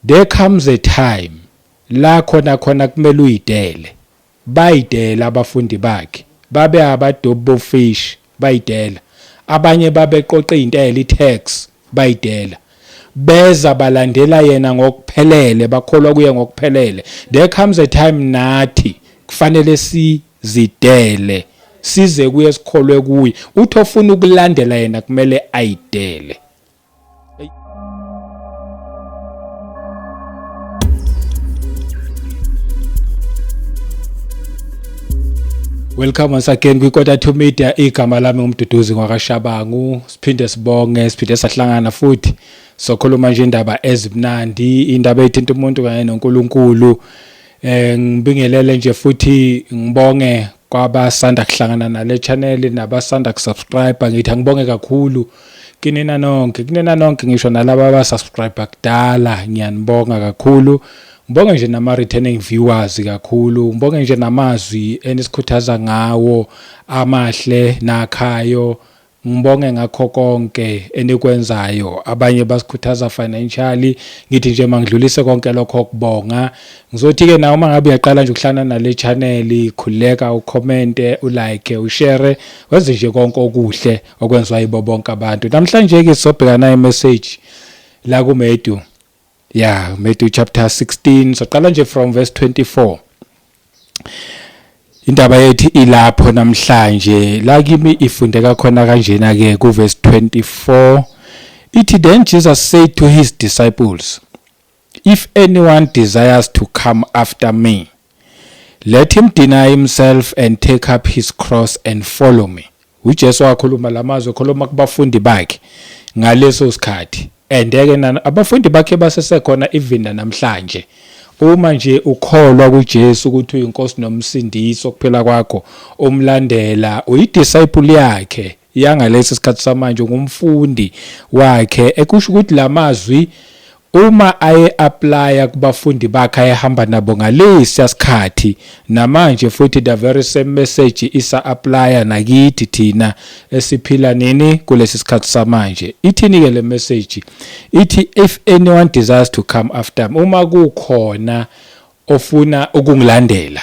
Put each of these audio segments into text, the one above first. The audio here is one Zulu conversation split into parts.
there comes a time la khona kumele uyidele. Bayidela abafundi bakhe, babe abadobo fish bayidela, abanye babeqoqa intela i-tax bayidela, beza balandela yena ngokuphelele, bakholwa kuye ngokuphelele. There comes a time nathi kufanele sizidele size kuye sikholwe kuye. Uthi ofuna ukulandela yena kumele ayidele. Welcome once again kwiKota2 Media. Igama lami ngumduduzi ngwakashabangu. Siphinde sibonge, siphinde sahlangana futhi sokhuluma nje indaba ezimnandi, indaba ethinta umuntu kanye noNkulunkulu. Ngibingelele nje futhi ngibonge kwabasanda kuhlangana nale channel nabasanda kusubscribe. Ngithi ngibonge kakhulu kinina nonke ngisho nalabo abasubscribe kudala. Ngiyanibonga kakhulu. Ngibonge nje nama returning viewers kakhulu. Ngibonge nje namazwi enisikhuthaza ngawo amahle nakhayo. Ngibonge ngakho konke enikwenzayo. Abanye basikhuthaza financially. Ngithi nje mangidlulise konke lokho kubonga. Ngizothi ke nawe mangabe uyaqala nje ukuhlana nale channel, khuleka ucomment, ulike, ushare, wenze nje konke okuhle okwenzwa yibo bonke abantu. Namhlanje ke sobhekana nayo message la ku Matthew. Yeah, Matthew chapter 16. So qala nje from verse 24. Indaba yethi ilapho namhlanje. La kimi ifundeka khona kanjena ke ku verse 24. Ithi, then Jesus said to his disciples, if anyone desires to come after me, let him deny himself and take up his cross and follow me. uJesu wakhuluma lamazwi, khuluma kubafundi bakhe ngaleso sikhathi. Endeke abafundi bakhe basesekhona even namhlanje. Uma nje ukholwa kuJesu ukuthi uyinkosi nomsindisi okuphela kwakho, umlandela, uyidisciple yakhe yangalesi sikhathi samanje, ngumfundi wakhe, ekusho ukuthi lamazwi uma aye apply kubafundi bakhe ayehamba nabo ngalesi sikhathi, namanje futhi the very same message isa apply nakithi thina esiphila nini kulesi sikhathi samanje. Ithini ke le message? Ithi, if anyone desires to come after me, uma kukhona ofuna ukungilandela,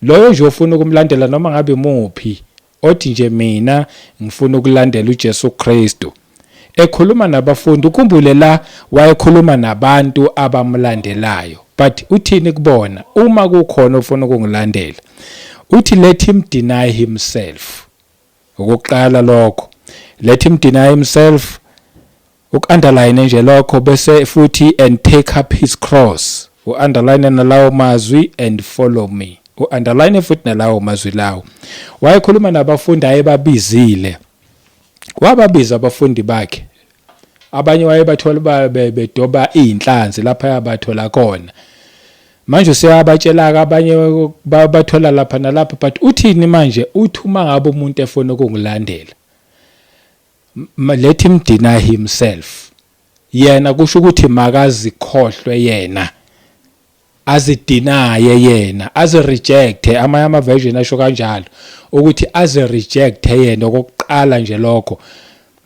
loyo nje ofuna ukumlandela noma ngabe muphi, othi nje mina ngifuna ukulandela uJesu Kristu, ekhuluma nabafundi. Ukhumbule la wayekhuluma nabantu abamlandelayo, but uthini kubona? Uma kukhona ofuna ukungilandela, uthi let him deny himself. Ukuqala lokho, let him deny himself, ukunderline nje lokho, bese futhi and take up his cross, uunderline nalawo mazwi and follow me, uunderline futhi nalawo mazwi lawo. Wayekhuluma nabafundi ayebabizile, wababiza abafundi bakhe. Abanye wayebathola bedoba inhlanzi lapha yabathola khona. Manje siyabatshela abanye bathola lapha nalapha, but uthini manje? Uthi uma ngabe umuntu efuna ukungilandela, let him deny himself. Yena kusho ukuthi makazikhohlwe yena, azidinaye yena, azirejecte. Ama version asho kanjalo ukuthi azirejecte yena okokuqala nje lokho.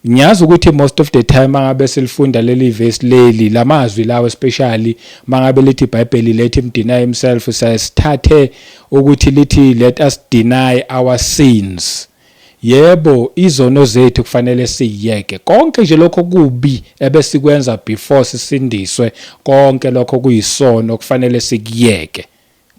Ngiyazi ukuthi most of the time mangabe silifunda leli verse leli, lamazwi lawo especially mangabe lithi iBhayibheli let him deny himself, sasithathe ukuthi lithi let us deny our sins. Yebo, izono zethu kufanele siyeke. Konke nje lokho kubi ebesikwenza before sisindiswe, konke lokho kuyisono kufanele sikiyeke.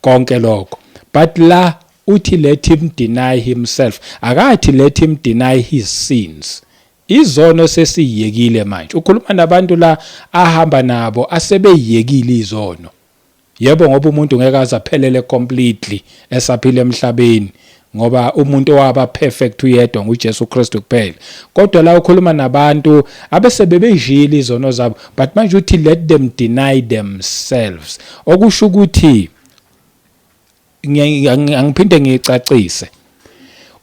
Konke lokho. But la uthi let him deny himself. Akathi let him deny his sins. Izono sesiyekile manje. Ukhuluma nabantu la ahamba nabo asebeyekile izono. Yebo, ngoba umuntu ngeke azaphelele completely esaphila emhlabeni, ngoba umuntu waba perfect uyedwa nguJesu Kristu kuphela. Kodwa la ukhuluma nabantu abesebebejile izono zabo, but manje uthi let them deny themselves. Okusho ukuthi ngiphinde ngicacise,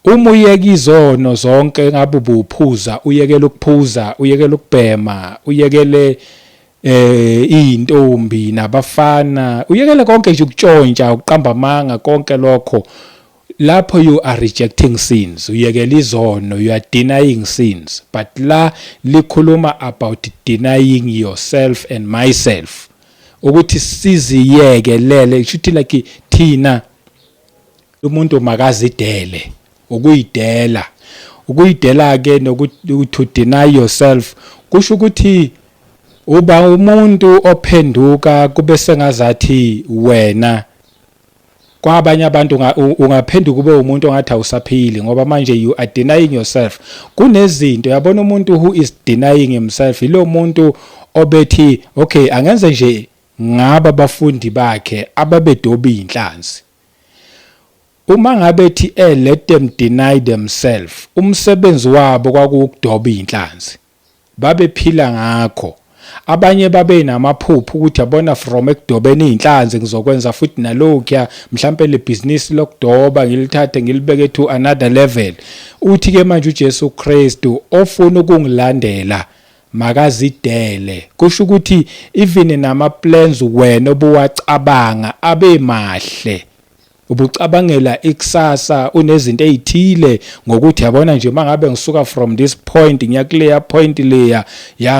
uma uyeka izono zonke, ngabe ubuphuza, uyekela ukuphuza, uyekela ukubhema, uyekele intombi nabafana, uyekele konke nje ukutshontsha, ukuqamba amanga, konke lokho, lapho you are rejecting sins. Uyekela izono, you are denying sins. But la likhuluma about denying yourself and myself. ukuthi siziyekelele kushuthi like thina umuntu makazidele ukuyidela ke nokuthi to deny yourself kusho ukuthi uba umuntu ophenduka kube sengazathi wena kwabanye abantu ungaphenduka ube umuntu ongathi awusaphili ngoba manje you are denying yourself. Kunezinto yabona umuntu who is denying himself ilo muntu obethi okay angenze nje ngaba abafundi bakhe ababedoba inhlanzi. Uma ngabe thi let them deny themselves umsebenzi wabo kwakukudoba inhlanzi babephila ngakho. Abanye babe namaphupho ukuthi yabona from ekudobeni inhlanzi ngizokwenza futhi nalokho mhlambe le business lokudoba ngilithathe ngilibeke to another level. Uthi ke manje uJesu Kristu ofuna ukungilandela makazidele kusho ukuthi even nama plans wena obuwacabanga abe mahle ubucabangela ikusasa unezinto ezithile ngokuthi yabona nje mangabe ngisuka from this point ngiyakuleya point leya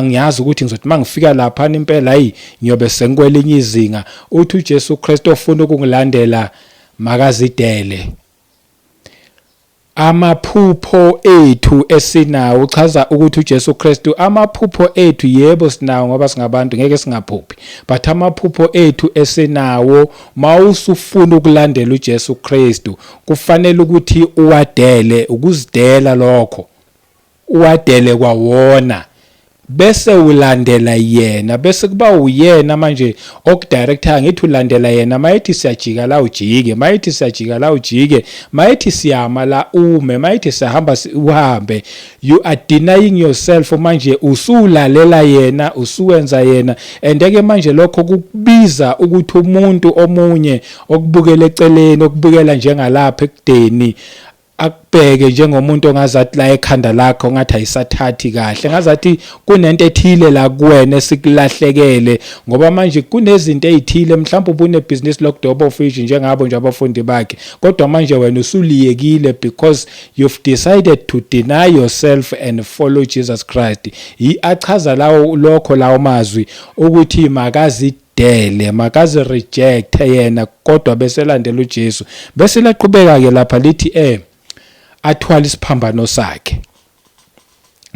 ngiyazi ukuthi ngizothi mangifika lapha impela hayi ngiyobe sengikwelinye izinga. Uthi uJesu Kristu ofuna ukungilandela makazidele. Amaphupho ethu esinawo uchaza ukuthi uJesu Kristu amaphupho ethu yebo sinawo ngoba singabantu ngeke singaphuphi but amaphupho ethu esinawo mawusufuna ukulandela uJesu Kristu kufanele ukuthi uwadele ukuzidela lokho uwadele kwawona bese ulandela yena bese kuba uyena manje okudirector ngithi ulandela yena mayithi siyajika la ujike mayithi siyajika la ujike mayithi siyama la ume mayithi sihamba uhambe. You are denying yourself manje usulalela yena usuwenza yena andeke manje lokho kukubiza ukuthi umuntu omunye okubukela eceleni okubukela njengalapha ekudeni akubheke njengomuntu ongazathi la ekhanda lakho ngathi ayisathathi kahle ngazathi kunento ethile la kuwena esikulahlekele ngoba manje kunezinto ezithile mhlawumbe ubune business lokudoba fish njengabo nje abafundi bakhe kodwa manje wena usuliyekile because you've decided to deny yourself and follow Jesus Christ. Achaza lokho lawo mazwi ukuthi makazidele makazi reject yena kodwa bese landela uJesu bese laqhubeka ke lapha lithi athwala isiphambano sakhe.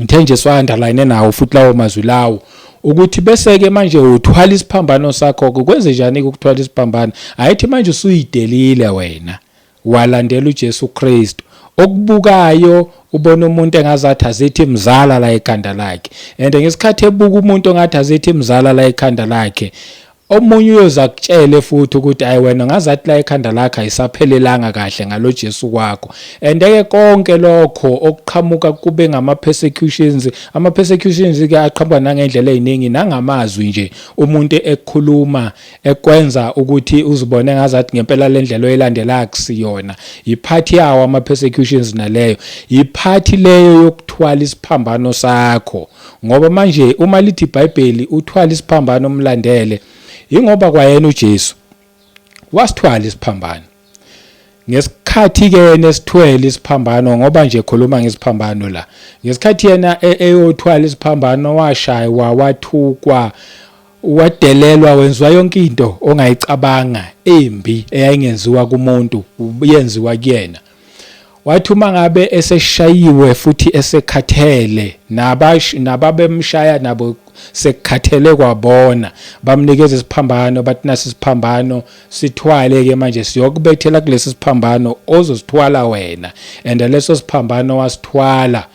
Ngithe nje swa-underline nawo futhi lawo mazwi lawo ukuthi bese ke manje uthwala isiphambano sakho kwenze njani ukuthwala isiphambano ayithi manje usuyidelile wena walandela uJesu Kristu okubukayo ubona umuntu engazathi azithi mzala la ekhanda lakhe and ngesikhathi ebuka umuntu ongathi azithi mzala la ekhanda lakhe omunye uyoza kutshele futhi ukuthi ayi wena ngazathi la ekhanda lakhe ayisaphelelanga kahle ngalo Jesu kwakho andeke konke lokho okuqhamuka kube ngama persecutions ke aqhamuka nangendlela eziningi nangamazwi nje umuntu ekhuluma ekwenza ukuthi uzibone ngazathi ngempela le ndlela oyilandela akusiyona iphathi yawo ama persecutions naleyo iphathi leyo yokuthwala isiphambano sakho ngoba manje uma lithi iBhayibheli uthwala isiphambano umlandele ingoba kwayena uJesu wasithwala isiphambano ngesikhathi ke nesithwele isiphambano ngoba nje khuluma ngesiphambano la ngesikhathi yena eyothwala isiphambano washaywa wathukwa wadelelwa wenziwa yonke into ongayicabanga embi eyayingenziwa kumuntu yenziwa kuyena. Wathi uma ngabe eseshayiwe futhi esekhathele nababemshaya nabo sekhathele kwabona bamnikeza isiphambano bathi nasi isiphambano sithwale ke manje siyokubethela kulesi siphambano ozosithwala wena and leso siphambano wasithwala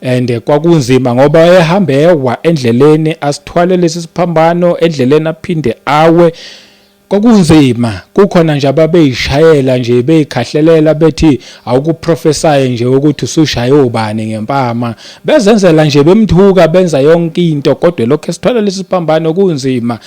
and kwakunzima ngoba ehambe ewa endleleni asithwale lesi siphambano endleleni aphinde awe kwakunzima kukhona nje ababeyishayela nje beyikhahlelela bethi awukuprofesaye nje ukuthi usushaye ubani ngempama bezenzela nje bemthuka benza yonke into kodwa lokho esithwala lesiphambano kunzima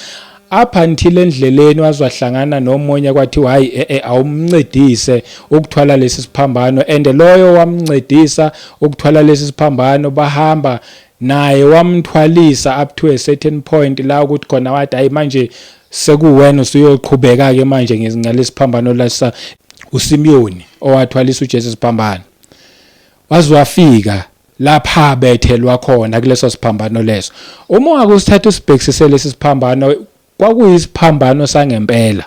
apha until endleleni wazwahlangana nomunye kwathi hayi awumncedise ukuthwala lesi siphambano and loyo wamncedisa ukuthwala lesi siphambano bahamba naye wamthwalisa up to a certain point la ukuthi khona wathi hayi manje sekuwena usuyoqhubeka ke manje ngalesiphambano lasa uSimiyoni owathwalisa uJesu isiphambano wazwafika lapha bethelwa khona kuleso siphambano leso uma ungakusithatha usibhekisise lesi siphambano kwakuyisiphambano sangempela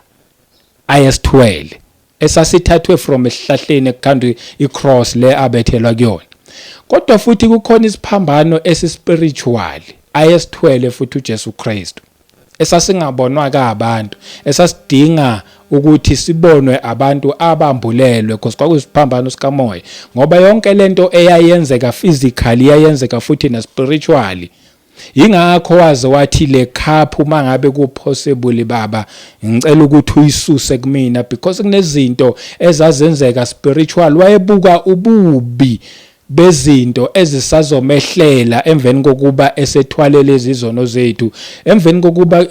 ayesithwele esasithathwe from esihlahleni ekukhandwe icross le abethelwa kuyona. Kodwa futhi kukhona isiphambano esispiritual ayesithwele futhi uJesu Kristu esasingabonwa kabantu, esasidinga ukuthi sibonwe abantu abambulelwe because kwakuyisiphambano sikamoya, ngoba yonke lento eyayenzeka physically iyayenzeka futhi na spiritually. Ingakho waze wathi le cup uma ngabe ku possible baba ngicela ukuthi uyisuse kumina because kunezinto ezazenzeka spiritual. Wayebuka ububi bezinto ezisazomehlela emveni kokuba esethwale lezi izono zethu, emveni kokuba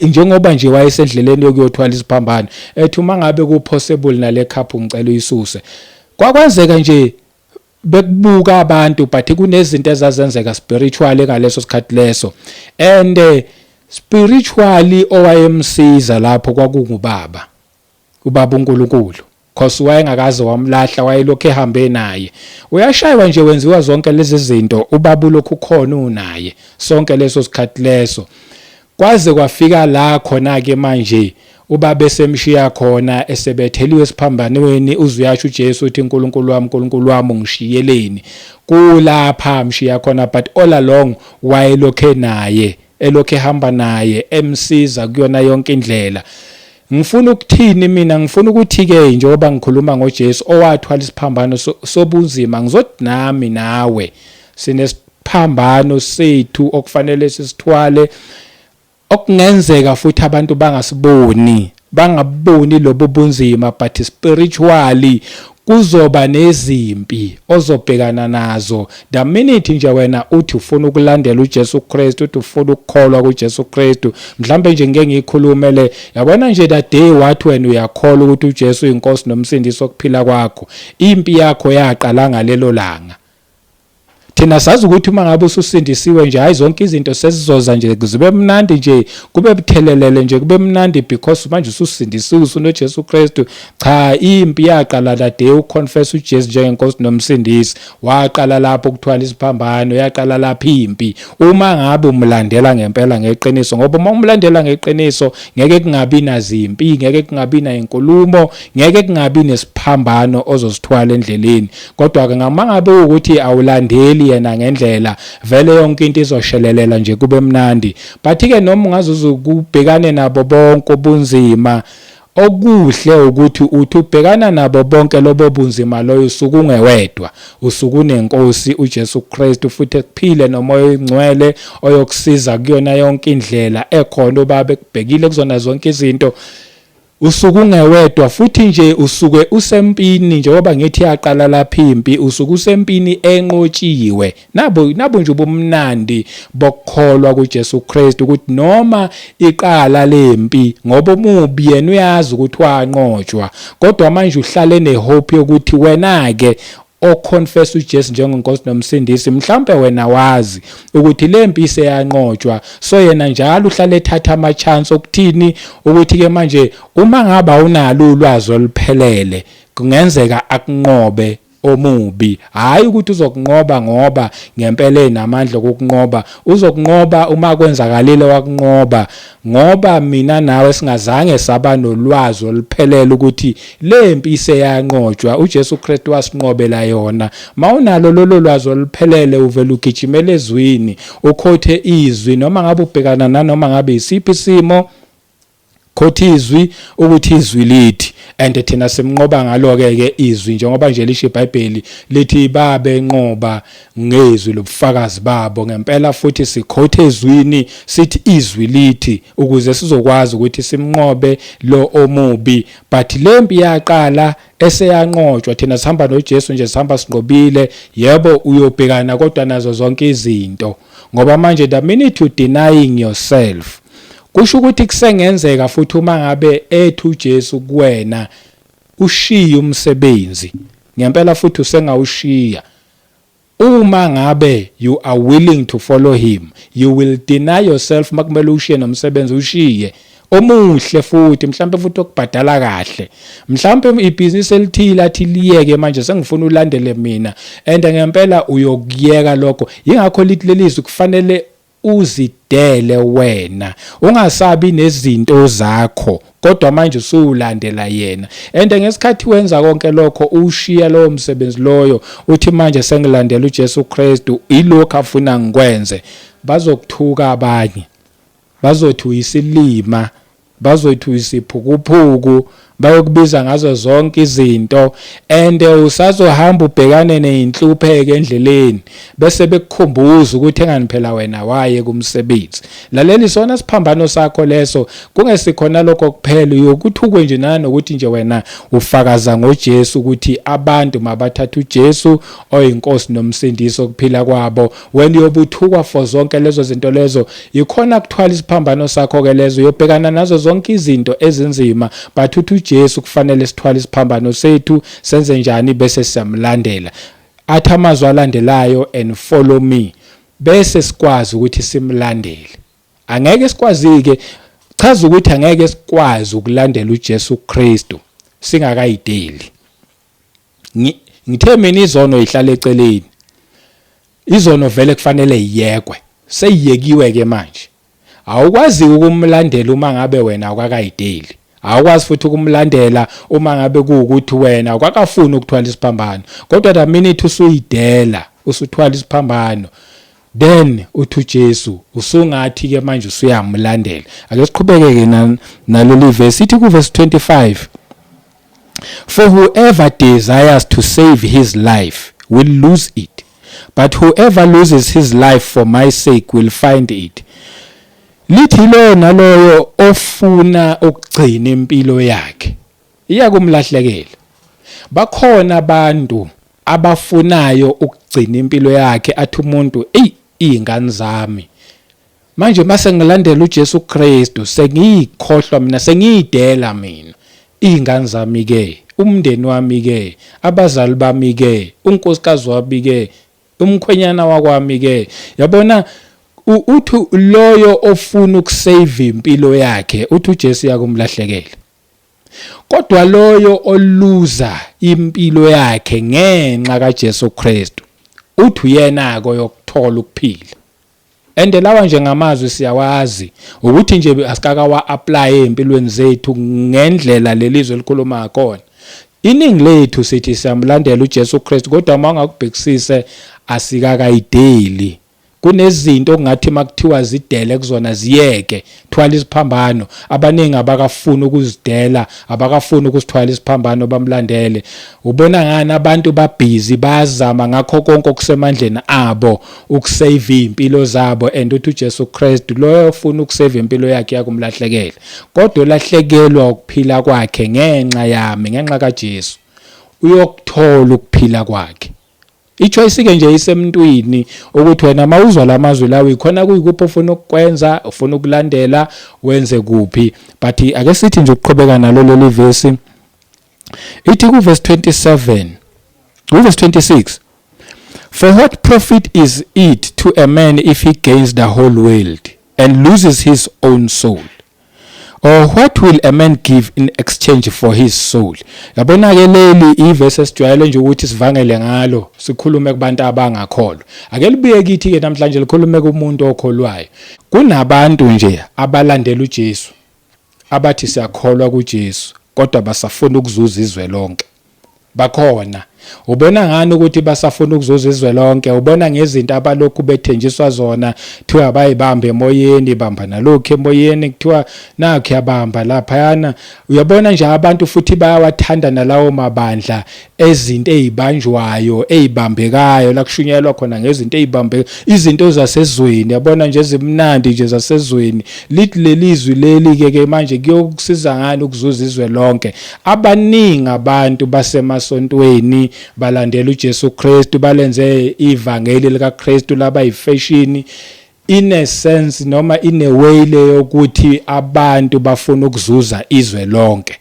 njengoba nje wayesendleleni yokuyothwala isiphambano ethi uma ngabe ku possible nale cup ngicela uyisuse. Kwakwenzeka nje bekubuka abantu but kunezinto ezazenzeka spiritually ngaleso sikhathi leso, and spiritually owayemsiza lapho kwakungubaba uNkulunkulu because wayengakaze wamlahla, wayelokhu ehambe naye. Uyashaywa nje wenziwa zonke lezi zinto ubaba lokhu khona unaye sonke leso sikhathi leso, kwaze kwafika la khona ke manje ubaba esemshiya khona esebetheliwe esiphambanweni. Uzuyasho uJesu uthi Nkulunkulu wami ungishiyeleni, kulapha amshiya khona, but all along wayelokhe naye, elokhe ehamba naye emsiza kuyona yonke indlela. Ngifuna ukuthini mina? Ngifuna ukuthi ke njengoba ngikhuluma ngoJesu owathwala isiphambano sobunzima, ngizothi nami nawe sinesiphambano sethu okufanele sisithwale, okungenzeka futhi abantu bangaboni lobo bunzima, but spiritually kuzoba nezimpi ozobhekana nazo the minute nje wena uthi ufuna ukulandela uJesu Kristu, uthi ufuna ukukholwa kuJesu Kristu. Mhlambe nje ngeke ngikhulumele, yabona nje that day wathi wena uyakholwa ukuthi uJesu inkosi nomsindisi wokuphila kwakho, impi yakho yaqala ngalelo langa. Thina sazi ukuthi uma ngabe ususindisiwe nje hayi zonke izinto sesizoza nje zibe mnandi nje, kube buthelelele nje kube mnandi because manje ususindisiwe unoJesu Kristu. Cha, impi yaqala la day uconfess uJesu njengenkosi nomsindisi, waqala lapho ukuthwala isiphambano, yaqala lapho impi. Uma ngabe umlandela ngempela ngeqiniso, ngoba uma umlandela ngeqiniso ngeke kungabi nazimpi, ngeke kungabi na inkulumo, ngeke kungabi nesiphambano ozosithwala endleleni. Kodwa ke ngabe ukuthi awulandeli yena ngendlela, vele yonke into izoshelelela nje kube mnandi. But ke noma ungazuza ukubhekane nabo bonke ubunzima, okuhle ukuthi uthi ubhekana nabo bonke lobo bunzima loyo usuku ungewedwa, usuku unenkosi uJesu Kristu futhi ekuphile nomoya oyingcwele oyokusiza kuyona yonke indlela ekhona ubaba ekubhekile kuzona zonke izinto. Usuku ungewedwa futhi nje usuke usempini, njengoba ngithi yaqala lapha impi, usuke usempini enqotshiwe. Nabo nje ubumnandi bokukholwa kuJesu Kristu ukuthi noma iqala lempi, ngoba umubi yena uyazi ukuthi wanqotshwa, kodwa manje uhlale nehope yokuthi wena ke oconfess uJesu njengenkosi nomsindisi, mhlambe wena wazi ukuthi lempi iseyanqotshwa, so yena njalo uhlale ethatha ama chance okuthini, ukuthi ke manje uma ngaba unalo ulwazi oluphelele kungenzeka akunqobe omubi. Hayi ukuthi uzokunqoba ngoba ngempela enamandla kokunqoba, uzokunqoba uma kwenzakalile wakunqoba, ngoba mina nawe singazange saba nolwazi oluphelele ukuthi lempi iseyanqotshwa. uJesu Kristu wasinqobela yona. Mawunalo lolo lwazi oluphelele uvela ugijimela ezwini, ukhothe izwi noma ngabe ubhekana nanoma ngabe isiphi isimo, khothi izwi ukuthi izwi lithi, and thina simnqoba ngalo ke izwi, njengoba nje lisho iBhayibheli lithi babe nqoba ngezwi lobufakazi babo. Ngempela futhi sikhothe ezwini sithi izwi lithi, ukuze sizokwazi ukuthi simnqobe lo omubi. But lempi yaqala eseyanqotshwa, thina sihamba noJesu nje, sihamba sinqobile. Yebo uyobhekana kodwa nazo zonke izinto, ngoba manje the minute you denying yourself, kusho ukuthi kusengenzeka futhi uma ngabe ethi uJesu kuwena ushiya umsebenzi, ngempela futhi usengawushiya. Uma ngabe you are willing to follow him, you will deny yourself. Makumele ushiye nomsebenzi, ushiye omuhle futhi, mhlambe futhi okubhadala kahle, mhlambe ibhizinisi elithile athi liyeke manje sengifuna ulandele mina, and ngempela uyokuyeka lokho. Yingakho lithi lelizwi kufanele uzidele wena, ungasabi nezinto zakho kodwa manje usulandela yena. And ngesikhathi wenza konke lokho ushiya lowo msebenzi loyo uthi manje sengilandela uJesu Kristu, ilokho afuna ngikwenze, bazokuthuka abanye, bazothi uyisilima, bazothi uyisiphukuphuku, bayokubiza ngazo zonke izinto, and usazohamba ubhekane nezinhlupheko endleleni bese bekukhumbuza ukuthi engani phela wena waye kumsebenzi. Laleli sona siphambano sakho leso, kungesikhona lokho kuphela yokuthukwe nje nanokuthi nje wena ufakaza ngoJesu ukuthi abantu mabathatha uJesu oyinkosi nomsindisi okuphila kwabo. When yobuthukwa for zonke lezo zinto lezo, ikhona kuthwala isiphambano sakho ke lezo, yobhekana nazo zonke izinto ezinzima, but uthi uJesu kufanele sithwale isiphambano sethu, senze njani bese siyamlandela. Athi amazwi alandelayo, and follow me, bese sikwazi ukuthi simlandele. Angeke sikwazi-ke, chaza ukuthi angeke sikwazi ukulandela uJesu Kristu singakayideli. Ngithe mina izono ihlala eceleni, izono vele kufanele iyekwe, seyiyekiwe ke manje. Awukwazi ukumlandela uma ngabe wena awukakayideli. Awukwazi futhi ukumlandela uma ngabe kuukuthi wena awukafuni ukuthwala isiphambano. Kodwa the minute usuyidela, usuthwala isiphambano, then uthi uJesu usungathi ke manje usuyamlandela. Ake siqhubeke ke naleli verse, ithi ku verse 25, for whoever desires to save his life will lose it, but whoever loses his life for my sake will find it. Lithi lo naloyo ofuna ukugcina impilo yakhe iyakumlahlekela. Bakhona abantu abafunayo ukugcina impilo yakhe, athi umuntu izingane zami manje mase ngilandela uJesu Kristu sengiyikhohlwa mina, sengiyidela mina, izingane zami ke, umndeni wami ke, abazali bami ke, unkosikazi wami ke, umkhwenyana wakwami ke. Yabona uthi loyo ofuna ukusave impilo yakhe, uthi uJesu yakumlahlekela. Kodwa loyo oluza impilo yakhe ngenxa kaJesu Kristu, uthi uyena ko yokuthola ukuphila. And lawa nje ngamazwi siyawazi ukuthi nje asikaka wa apply empilweni zethu ngendlela lelizwe likhuluma ngakona. Iningi lethu sithi siyamlandela uJesu Kristu kodwa uma ungakubhekisise asikakayideli. Kunezinto okungathi makuthiwa zidele kuzona ziyeke, thwala isiphambano. Abaningi abakafuni ukuzidela, abakafuni ukusithwala isiphambano bamlandele. Ubona ngani abantu babhizi bazama ngakho konke okusemandleni abo ukusave impilo zabo, and uthi uJesu Kristu loyo ofuna ukusave impilo yakhe yakumlahlekela. Kodwa ulahlekelwa ukuphila kwakhe ngenxa yami, ngenxa kaJesu, uyokuthola ukuphila kwakhe. I-choice ke nje isemntwini ukuthi wena mawuzwa lamazwi lawo ikhona kuyikuphi ufuna ukukwenza, ufuna ukulandela, wenze kuphi. But ake sithi nje ukuqhubeka nalo leli verse, ithi ku verse 27, ku verse 26, for what profit is it to a man if he gains the whole world and loses his own soul? Or what will a man give in exchange for his soul? Yabona ke leli iverse esijwayele nje ukuthi sivangele ngalo, sikhulume kubantu abangakholwa. Ake libuye kithi ke namhlanje likhulume kumuntu okholwayo. Kunabantu nje abalandela uJesu, abathi siyakholwa kuJesu kodwa basafuna ukuzuza izwe lonke. Bakhona. Ubona ngani ukuthi basafuna ukuzuza izwe lonke? Ubona ngezinto abalokhu bethenjiswa zona, kuthiwa bayibambe emoyeni, bamba nalokho emoyeni, kuthiwa nakho yabamba lapha yana. Uyabona nje abantu futhi bayawathanda nalawo mabandla ezinto ezibanjwayo, ezibambekayo, la kushunyelwa khona ngezinto ezibambe, izinto zasezweni. Yabona nje ezimnandi nje zasezweni. Lithi lelizwi leli ke manje kuyokusiza ngani ukuzuza izwe lonke? Abaningi abantu basemasontweni balandela uJesu Kristu, balenze ivangeli lika Kristu laba yifashion, in a sense noma in a way leyo ukuthi abantu bafuna ukuzuza izwe lonke.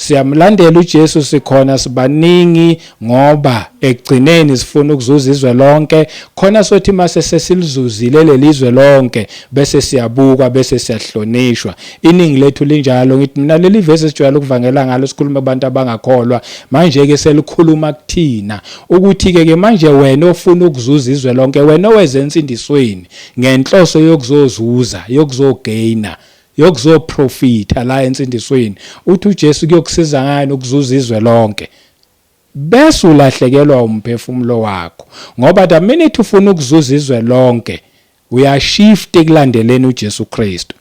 Siyamlandela uJesu sikhona sibaningi ngoba ekugcineni sifuna ukuzuza izwe lonke, khona sothi mase sesilizuzile lelizwe lonke bese siyabuka bese siyahlonishwa. Iningi lethu linjalo. Ngithi mina leli verse sijwayele ukuvangela ngalo sikhuluma abantu abangakholwa, manje ke selikhuluma kuthina ukuthi ke manje wena ofuna ukuzuza izwe lonke, wena oweze insindisweni ngenhloso yokuzozuza, yokuzogaina, yokuzoprofita la insindisweni, uthi uJesu kuyokusiza ngani ukuzuza izwe lonke, bese ulahlekelwa umphefumulo wakho. Ngoba the minute ufuna ukuzuza izwe lonke uyashift ekulandeleni uJesu Kristu,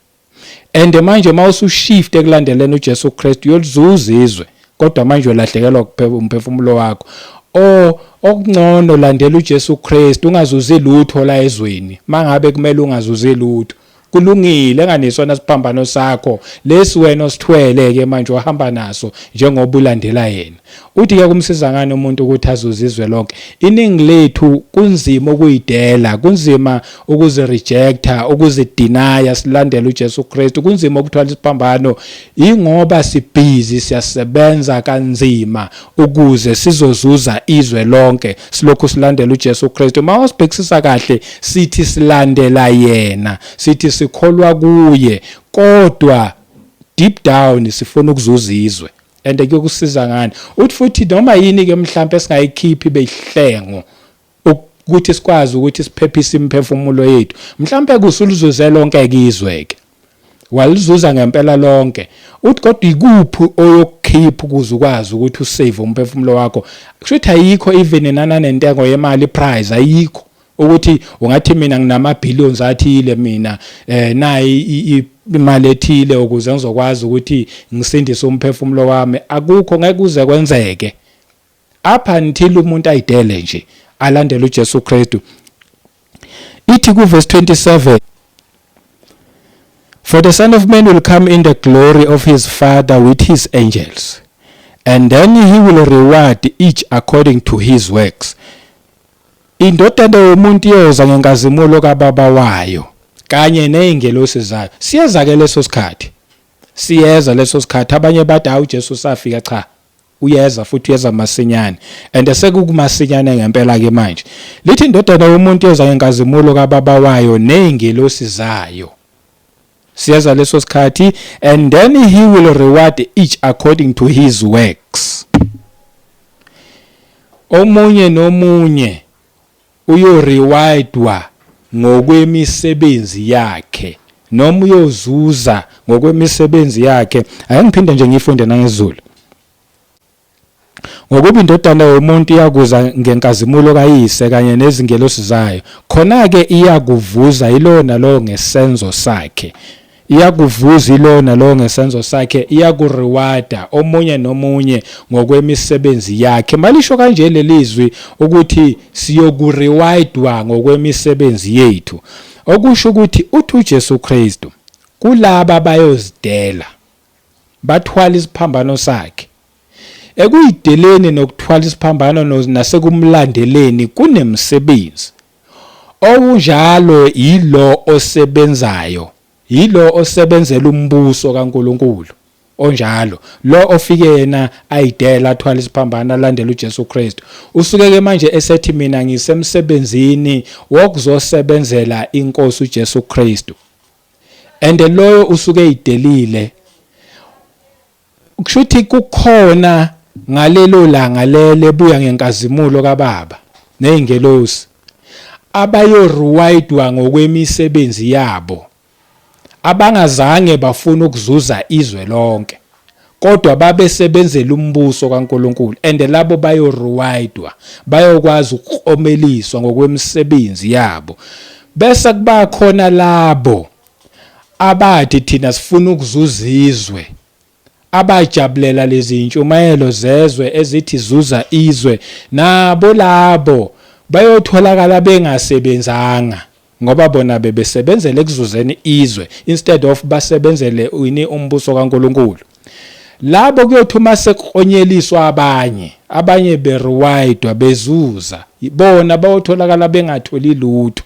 and manje mawusushift ekulandeleni uJesu Kristu uyolizuza izwe, kodwa manje ulahlekelwa umphefumulo wakho. Okungcono landela uJesu Kristu, ungazuzi lutho la ezweni. Mangabe kumele ungazuzi lutho, kulungile, enganisona siphambano sakho lesi wena osithwele ke manje wahamba naso njengoba ulandela yena. Uthi ke kumsiza ngani umuntu ukuthi azuze izwe lonke? Iningi lethu kunzima ukuyidela, kunzima ukuzirejecta, ukuzidinaya silandela uJesu Kristu, kunzima ukuthwala isiphambano ingoba sibhizi siyasebenza kanzima ukuze sizozuza izwe lonke silokhu silandela uJesu Kristu. Mawasibhekisisa kahle sithi silandela yena, sithi sikholwa kuye, kodwa deep down sifuna ukuzuza izwe. And kuyokusiza ngani? Uthi futhi noma yini ke mhlambe singayikhiphi behlengo ukuthi sikwazi ukuthi siphephise imphefumulo yethu, mhlambe kusuluzuze lonke izwe ke walizuza ngempela lonke. Uthi kodwa ikuphi oyokukhipha ukuze ukwazi ukuthi usave umphefumulo wakho? Kushuthi ayikho even enana nentengo yemali prize, ayikho ukuthi ungathi mina nginama billions athile, mina nayi imali ethile ukuze ngizokwazi ukuthi ngisindise umphefumulo wami. Akukho, ngeke kuze kwenzeke apha until umuntu ayidele nje alandele uJesu Kristu. Ithi ku verse 27, for the Son of Man will come in the glory of his Father with his angels, and then he will reward each according to his works. Indodana yomuntu yoza ngenkazimulo kaBaba wayo kanye nezingelosi zayo. Siyeza ke leso sikhathi, siyeza leso sikhathi. Abanye bathi hawu uJesu safika, cha, uyeza futhi uyeza masinyane, and sekukumasinyane ngempela ke manje. Lithi indodana yomuntu yoza ngenkazimulo kaBaba wayo nezingelosi zayo. Siyeza leso sikhathi, and then he will reward each according to his works. Omunye nomunye uyorewardwa ngokwemisebenzi yakhe, noma uyozuza ngokwemisebenzi yakhe. Ayangiphinde nje ngifunde nangezulu. Ngokuba indodana yomuntu iyakuza ngenkazimulo kayise kanye nezingelosi zayo, khona ke iyakuvuza ilo nalo ngesenzo sakhe, iyakuvuza ilo nalo ngesenzo sakhe, iyakurewarda omunye nomunye ngokwemisebenzi yakhe. Malisho kanje lelizwi ukuthi siyokurewardwa ngokwemisebenzi yethu, okusho ukuthi uthi uJesu Kristu kulaba bayozidela bathwala isiphambano sakhe. Ekuyideleni nokuthwala isiphambano nasekumlandeleni kunemsebenzi. Okunjalo yilo osebenzayo, yilo osebenzela umbuso kaNkuluNkulu. Onjalo lo ofike yena ayidela athwala isiphambano alandela uJesu Kristu, usuke ke manje esethi mina ngisemsebenzini wokuzosebenzela inkosi uJesu Kristu, and loyo usuke idelile. Kushuthi kukhona ngalelo langa lele buya ngenkazimulo kaBaba nezingelosi abayorewardwa ngokwemisebenzi yabo, abangazange bafuna ukuzuza izwe lonke kodwa babesebenzela umbuso kaNkuluNkulu, and labo bayorewardwa, bayokwazi ukukhomeliswa ngokwemisebenzi yabo. Bese kuba khona labo abathi thina sifuna ukuzuza izwe, abajabulela lezi intshumayelo zezwe ezithi zuza izwe, nabo labo bayotholakala bengasebenzanga ngoba bona bebesebenzele ekuzuzeni izwe instead of basebenzele umbuso kaNkuluNkulu. Labo kuyothuma sekonyeliswa abanye berewardwa bezuza, bona bayotholakala bengatholi lutho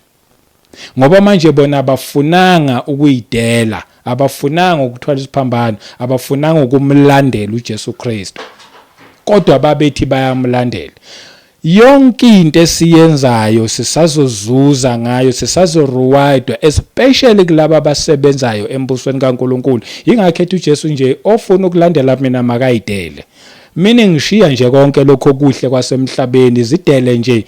ngoba manje bona bafunanga ukuyidela, abafunanga ukuthwala isiphambano, abafunanga ukumlandela uJesu Kristu, kodwa babethi bayamlandela. Yonke into esiyenzayo sisazozuza ngayo, sisazorewardwa, especially kulabo abasebenzayo embusweni kaNkulunkulu. Ingakho ethi uJesu nje ofuna ukulandela mina makayidele. Mina ngishiya nje konke lokho kuhle kwasemhlabeni, zidele nje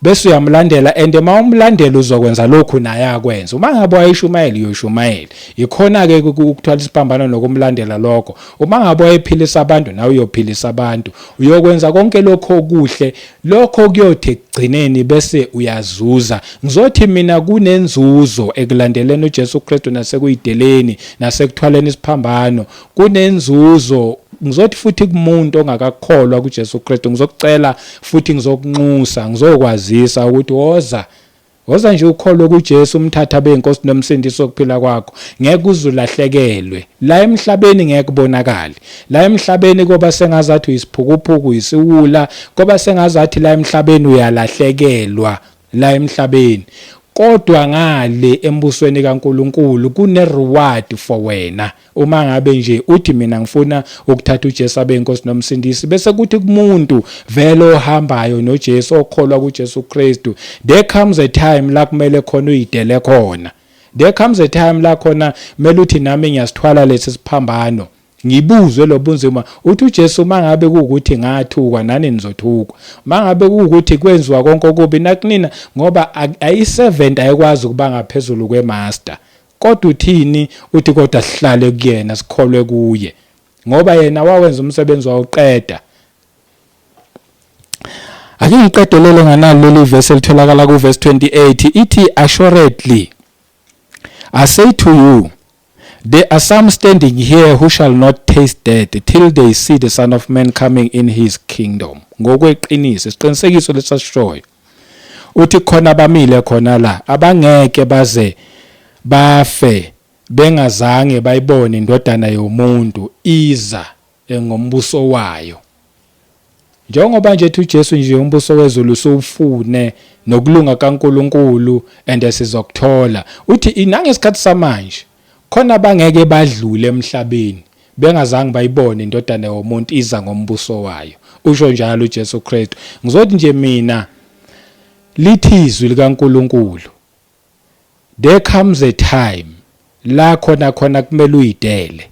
bese uyamlandela, and mawumlandela uzokwenza lokhu naye akwenza. Uma ngabe wayishumayela uyoshumayela, ikhona ke ukuthwala isiphambano nokumlandela lokho. Uma ngabe wayephilisa abantu nawe uyophilisa abantu, uyokwenza konke lokho okuhle, lokho kuyothi ekugcineni bese uyazuza. Ngizothi mina kunenzuzo ekulandeleni uJesu Kristu nasekuyideleni nasekuthwaleni isiphambano, kunenzuzo. Ngizothi futhi kumuntu ongakakholwa kuJesu Kristu, ngizokucela futhi ngizokunxusa, ngizokwazisa ukuthi woza nje ukholwe kuJesu, umthatha abe inkosi nomsindisi wokuphila kwakho, ngeke uzulahlekelwe. La emhlabeni ngeke kubonakala, la emhlabeni koba sengazathi uyisiphukuphuku, uyisiwula, koba sengazathi la emhlabeni uyalahlekelwa la emhlabeni. Kodwa ngale embusweni kaNkulunkulu kune reward for wena. Uma ngabe nje uthi mina ngifuna ukuthatha uJesu abe inkosi nomsindisi, bese kuthi kumuntu vele ohambayo noJesu, okholwa kuJesu Kristu, there comes a time la kumele khona uyidele khona. There comes a time la khona kumele uthi nami ngiyasithwala lesi siphambano, ngibuzwe lo bunzima. Uthi uJesu mangabe kuukuthi ngathukwa nani nizothukwa, mangabe kuukuthi kwenziwa konke okubi nakunina, ngoba ayi-servant ayikwazi ukuba ngaphezulu kwemaster. Kodwa uthini? Uthi kodwa sihlale kuyena, sikholwe kuye, ngoba yena wawenza umsebenzi wawuqeda. Ake ngiqedelele nganalo leli verse elitholakala ku verse 28, ithi assuredly I say to you, there are some standing here who shall not taste death till they see the Son of Man coming in his kingdom. Ngokweqiniso, isiqinisekiso lesasishoyo. Uthi khona bamile khona la abangeke baze bafe bengazange bayibone indodana yomuntu iza ngombuso wayo. Njengoba nje uJesu nje umbuso wezulu usufune nokulunga kaNkulunkulu and sizokuthola. Uthi inangesikhathi samanje khona bangeke badlule emhlabeni bengazange bayibone indodana yomuntu iza ngombuso wayo. Usho njalo uJesu Kristu. Ngizothi nje mina lithi izwi likaNkulunkulu, there comes a time la khona kumele uyidele.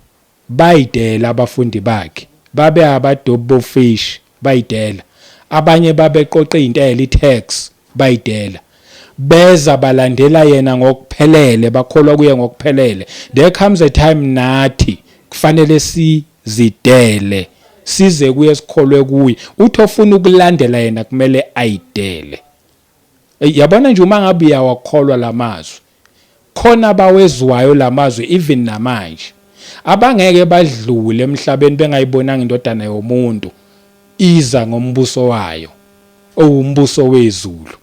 Bayidela abafundi bakhe, babe abadobi bofish, bayidela. Abanye babeqoqa intela i-tax, bayidela. Beza balandela yena ngokuphelele, bakholwa kuye ngokuphelele. There comes a time nathi kufanele sizidele, size kuye sikholwe kuye. Uthi ofuna ukulandela yena kumele ayidele. Yabona nje uma ngabe uyawakholwa lamazwi, khona abawezwayo lamazwi even namanje, abangeke badlule emhlabeni bengayibonanga indodana yomuntu iza ngombuso wayo, owumbuso wezulu.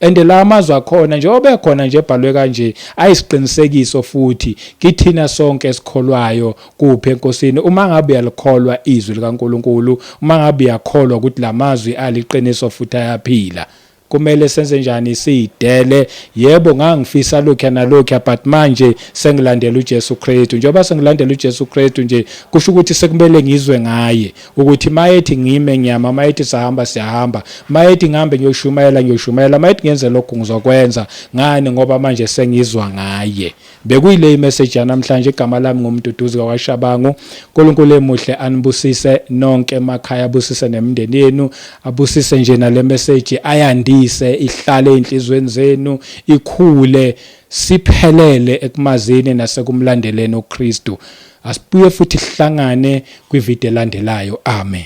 And la amazwi akhona njengoba ekhona nje ebhalwe kanje, ayisiqinisekiso futhi kithina sonke esikholwayo kuphe enkosini. Uma ngabe uyalikholwa izwi likaNkulunkulu, uma ngabe uyakholwa ukuthi lamazwi aliqiniso futhi ayaphila, kumele senze njani? Siyidele. Yebo ngangifisa lokho nalokho, but manje sengilandela uJesu Kristu. Njengoba sengilandela uJesu Kristu nje kusho ukuthi sekumele ngizwe ngaye, ukuthi mayethi ngime nyama, mayethi sahamba siyahamba, mayethi ngihambe ngiyoshumayela, mayethi ngenze lokho ngizokwenza. Ngani? Ngoba manje sengizwa ngaye. Bekuyile message namhlanje. Igama lami ngumduduzi kaWashabangu. uNkulunkulu emuhle anibusise nonke emakhaya, abusise nemindeni yenu, abusise nje nale message ayandise, ihlale enhlizweni zenu, ikhule, siphelele ekumazini nasekumlandeleni uKristu. Asibuye futhi sihlangane kwivideo elandelayo. Amen.